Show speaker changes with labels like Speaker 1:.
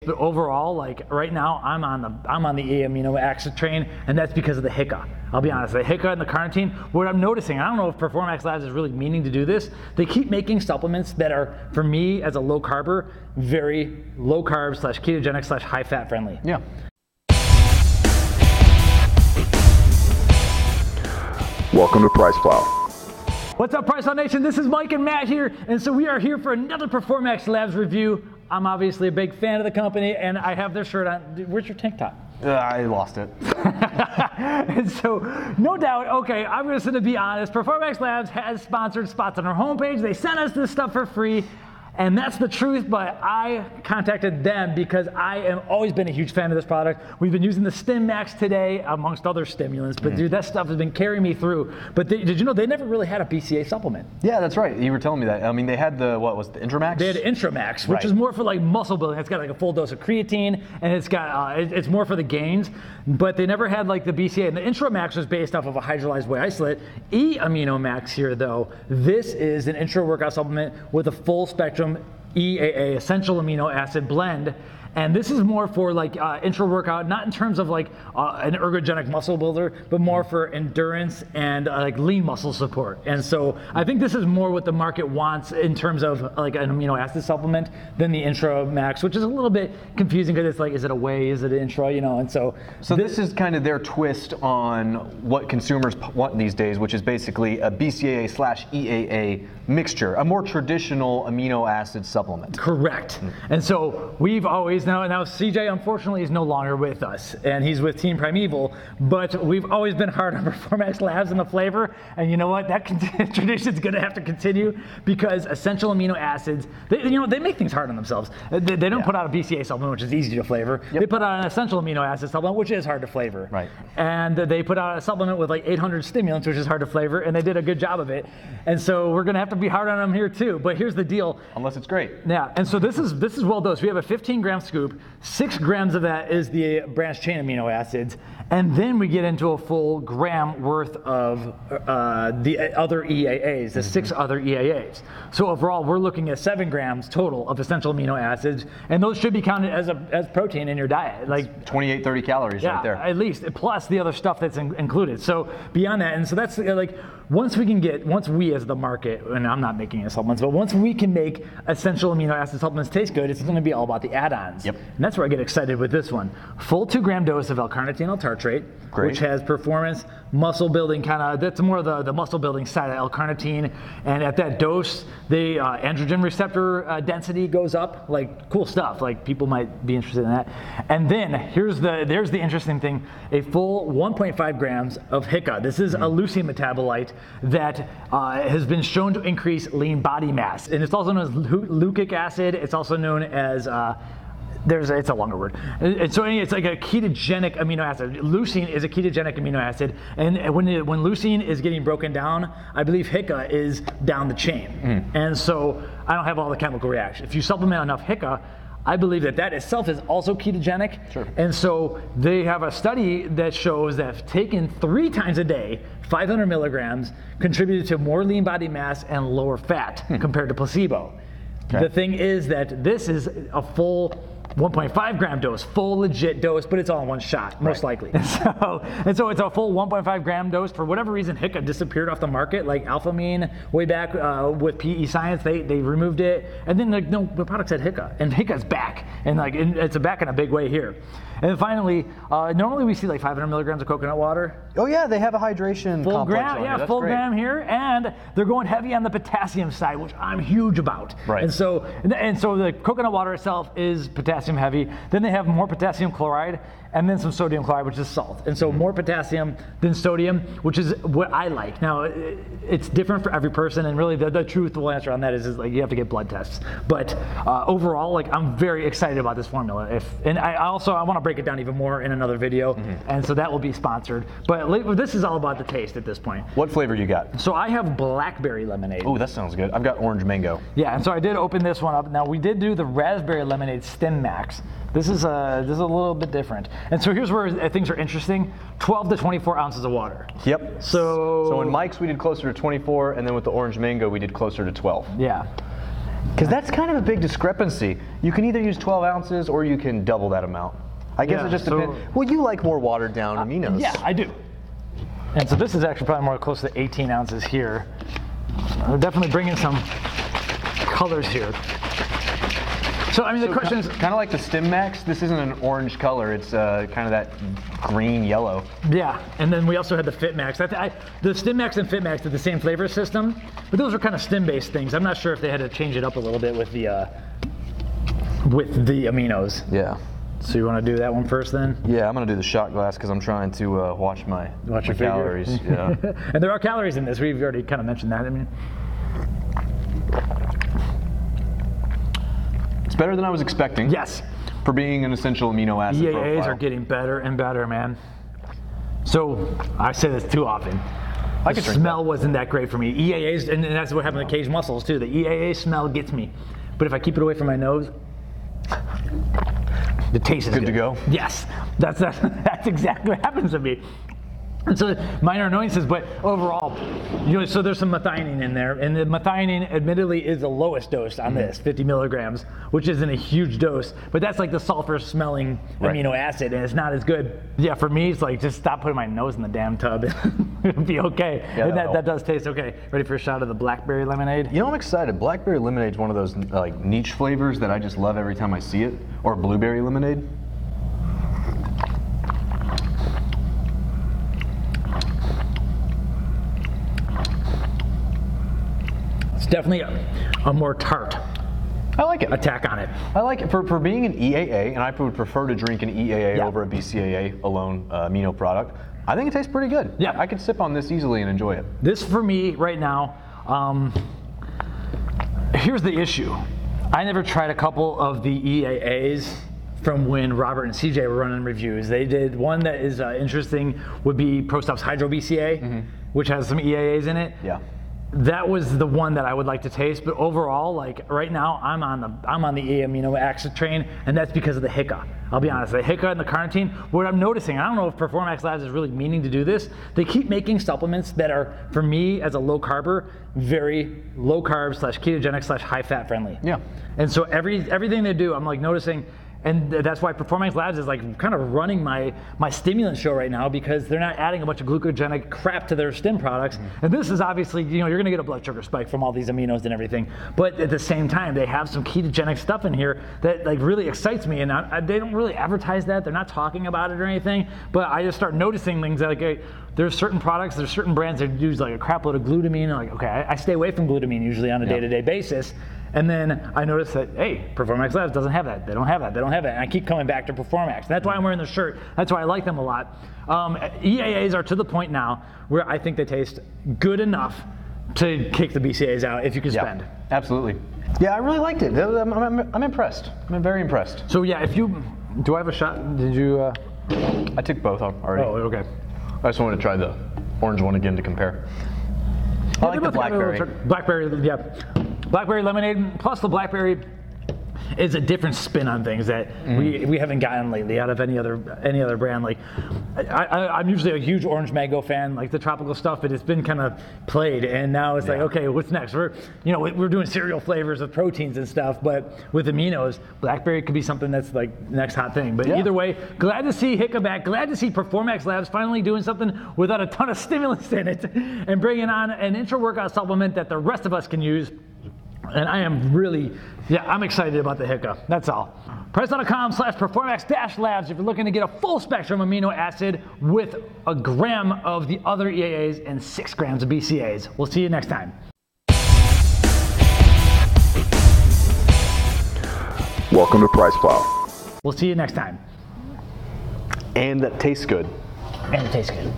Speaker 1: but overall, like right now, I'm on the EAminoMax train, and that's because of the HICA. I'll be honest, the HICA and the carnitine. What I'm noticing, I don't know if Performax Labs is really meaning to do this. They keep making supplements that are, for me as a low carber, very low carb / ketogenic / high fat friendly.
Speaker 2: Yeah.
Speaker 3: Welcome to PricePlow.
Speaker 1: What's up, PricePlow Nation? This is Mike and Matt here, and so we are here for another Performax Labs review. I'm obviously a big fan of the company, and I have their shirt on. Where's your tank top?
Speaker 2: I lost it.
Speaker 1: And so, no doubt, okay, I'm just gonna be honest, Performax Labs has sponsored spots on our homepage. They sent us this stuff for free. And that's the truth, but I contacted them because I have always been a huge fan of this product. We've been using the StimMax today, amongst other stimulants, but dude, that stuff has been carrying me through. But did you know they never really had a BCAA supplement?
Speaker 2: Yeah, that's right. You were telling me that. I mean, they had the, what was it, the IntraMax?
Speaker 1: They had IntraMax, which is more for like muscle building. It's got like a full dose of creatine, and it's got it's more for the gains. But they never had like the BCAA. And the IntraMax was based off of a hydrolyzed whey isolate. EAminoMax here, though, this is an intra-workout supplement with a full spectrum EAA, essential amino acid blend. And this is more for like intra-workout, not in terms of like an ergogenic muscle builder, but more for endurance and like lean muscle support. And so I think this is more what the market wants in terms of like an amino acid supplement than the IntraMax, which is a little bit confusing because it's like, is it a whey, is it an intra, you know? And so
Speaker 2: this is kind of their twist on what consumers want these days, which is basically a BCAA / EAA mixture, a more traditional amino acid supplement.
Speaker 1: Correct. And so we've always, now CJ unfortunately is no longer with us, and he's with Team Primeval, but we've always been hard on Performax Labs and the flavor, and you know what, that tradition's gonna have to continue because essential amino acids, they make things hard on themselves. They don't put out a BCAA supplement, which is easy to flavor. They put out an essential amino acid supplement, which is hard to flavor.
Speaker 2: Right.
Speaker 1: And they put out a supplement with like 800 stimulants, which is hard to flavor, and they did a good job of it. And so we're gonna have to be hard on them here too, but here's the deal.
Speaker 2: Unless it's great.
Speaker 1: Yeah, and so this is well dosed. We have a 15-gram scoop. 6 grams of that is the branched chain amino acids, and then we get into a full gram worth of the other EAAs, the 6 other EAAs. So overall, we're looking at 7 grams total of essential amino acids, and those should be counted as protein in your diet. Like
Speaker 2: 28, 30 calories right there.
Speaker 1: At least, plus the other stuff that's included. So beyond that, and so that's like, once we as the market, and I'm not making any supplements, but once we can make essential amino acid supplements taste good, it's gonna be all about the add-ons.
Speaker 2: Yep.
Speaker 1: And that's where I get excited with this one. Full 2-gram dose of L-Carnitine L-Tartrate, which has performance, muscle building that's more of the muscle building side of L-Carnitine. And at that dose, the androgen receptor density goes up, like cool stuff, like people might be interested in that. And then there's the interesting thing, a full 1.5 grams of HICA. This is a leucine metabolite that has been shown to increase lean body mass. And it's also known as leucic acid. It's also known as it's a longer word. And so it's like a ketogenic amino acid. Leucine is a ketogenic amino acid, and when leucine is getting broken down, I believe HICA is down the chain. And so I don't have all the chemical reaction. If you supplement enough HICA, I believe that itself is also ketogenic.
Speaker 2: Sure.
Speaker 1: And so they have a study that shows that taken 3 times a day, 500 milligrams, contributed to more lean body mass and lower fat compared to placebo. Okay. The thing is that this is a full 1.5 gram dose, full legit dose, but it's all in one shot, most likely. And so it's a full 1.5 gram dose. For whatever reason, HICA disappeared off the market, like Alphamine way back with PE Science, they removed it, and then like, no, the products had HICA, and HICA's back, and like it's back in a big way here. And then finally, normally we see like 500 milligrams of coconut water.
Speaker 2: Oh yeah, they have a hydration
Speaker 1: full
Speaker 2: complex
Speaker 1: gram,
Speaker 2: on
Speaker 1: yeah,
Speaker 2: here.
Speaker 1: full gram here, and they're going heavy on the potassium side, which I'm huge about.
Speaker 2: Right.
Speaker 1: And so the coconut water itself is potassium heavy. Then they have more potassium chloride, and then some sodium chloride, which is salt. And so more potassium than sodium, which is what I like. Now, it's different for every person, and really the truthful answer on that is like you have to get blood tests. But overall, like I'm very excited about this formula. And I want to break it down even more in another video, and so that will be sponsored. But this is all about the taste at this point.
Speaker 2: What flavor you got?
Speaker 1: So I have Blackberry Lemonade.
Speaker 2: Oh, that sounds good. I've got orange mango.
Speaker 1: Yeah, and so I did open this one up. Now we did do the Raspberry Lemonade StimMax. This is a little bit different. And so here's where things are interesting. 12 to 24 ounces of water.
Speaker 2: Yep. So in Mike's we did closer to 24, and then with the orange mango we did closer to 12.
Speaker 1: Yeah.
Speaker 2: Because that's kind of a big discrepancy. You can either use 12 ounces or you can double that amount. I guess it just depends. Well, you like more watered down aminos.
Speaker 1: Yeah, I do. And so this is actually probably more close to 18 ounces here. We're definitely bringing some colors here. So I mean, the question is
Speaker 2: kind of like the StimMax. This isn't an orange color. It's kind of that green yellow.
Speaker 1: Yeah, and then we also had the FitMax. The StimMax and FitMax did the same flavor system, but those are kind of stim-based things. I'm not sure if they had to change it up a little bit with the aminos.
Speaker 2: Yeah.
Speaker 1: So you want to do that one first then?
Speaker 2: Yeah, I'm going to do the shot glass because I'm trying to watch my calories. Yeah.
Speaker 1: And there are calories in this. We've already kind of mentioned that. I mean,
Speaker 2: it's better than I was expecting.
Speaker 1: Yes.
Speaker 2: For being an essential amino acid
Speaker 1: EAAs
Speaker 2: profile.
Speaker 1: are getting better and better, man. So I say this too often. The smell wasn't that great for me. EAAs, and that's what happened to Cage Muscles too. The EAA smell gets me. But if I keep it away from my nose, the taste is good
Speaker 2: to go.
Speaker 1: Yes, that's exactly what happens to me. And so minor annoyances, but overall, so there's some methionine in there, and the methionine admittedly is the lowest dose on this, 50 milligrams, which isn't a huge dose, but that's like the sulfur-smelling amino acid, and it's not as good. Yeah, for me, it's like just stop putting my nose in the damn tub, it'll be okay. Yeah, and that does taste okay. Ready for a shot of the Blackberry Lemonade?
Speaker 2: You know, I'm excited. Blackberry Lemonade is one of those like niche flavors that I just love every time I see it, or Blueberry Lemonade.
Speaker 1: Definitely a more tart.
Speaker 2: I like it.
Speaker 1: Attack on it.
Speaker 2: I like it for being an EAA, and I would prefer to drink an EAA over a BCAA alone amino product. I think it tastes pretty good.
Speaker 1: Yeah,
Speaker 2: I could sip on this easily and enjoy it.
Speaker 1: This for me right now. Here's the issue. I never tried a couple of the EAAs from when Robert and CJ were running reviews. They did one that is interesting. Would be ProStuff's Hydro BCA, which has some EAAs in it.
Speaker 2: Yeah.
Speaker 1: That was the one that I would like to taste, but overall, like right now, I'm on the EAminoMax train, and that's because of the HICA. I'll be honest, the HICA and the carnitine. What I'm noticing, I don't know if Performax Labs is really meaning to do this. They keep making supplements that are, for me as a low carber, very low carb / ketogenic / high fat friendly.
Speaker 2: Yeah.
Speaker 1: And so everything they do, I'm like noticing. And that's why Performax Labs is like kind of running my stimulant show right now, because they're not adding a bunch of glucogenic crap to their stim products. And this is obviously, you're going to get a blood sugar spike from all these aminos and everything. But at the same time, they have some ketogenic stuff in here that like really excites me. And they don't really advertise that. They're not talking about it or anything. But I just start noticing things that like, there's certain products, there's certain brands that use like a crap load of glutamine. Like, okay, I stay away from glutamine usually on a day-to-day basis. And then I noticed that, hey, Performax Labs doesn't have that. They don't have that. They don't have that. And I keep coming back to Performax. That's why I'm wearing the shirt. That's why I like them a lot. EAAs are to the point now where I think they taste good enough to kick the BCAAs out if you can spend.
Speaker 2: Absolutely. Yeah, I really liked it. I'm impressed. I'm very impressed.
Speaker 1: So yeah, do I have a shot? Did you?
Speaker 2: I took both already.
Speaker 1: Oh, okay.
Speaker 2: I just wanted to try the orange one again to compare. I like the Blackberry.
Speaker 1: Blackberry, yeah. Blackberry Lemonade, plus the Blackberry is a different spin on things that we haven't gotten lately out of any other brand. Like I'm usually a huge orange mango fan, like the tropical stuff, but it's been kind of played, and now it's like, okay, what's next? We're doing cereal flavors with proteins and stuff, but with aminos, Blackberry could be something that's like next hot thing. But either way, glad to see HICA back, glad to see Performax Labs finally doing something without a ton of stimulants in it and bringing on an intra-workout supplement that the rest of us can use. And I am really, I'm excited about the HICA. That's all. Pricelow.com/Performax-Labs if you're looking to get a full spectrum amino acid with a gram of the other EAAs and 6 grams of BCAAs. We'll see you next time.
Speaker 3: Welcome to PricePlow.
Speaker 1: We'll see you next time.
Speaker 2: And that tastes good.
Speaker 1: And it tastes good.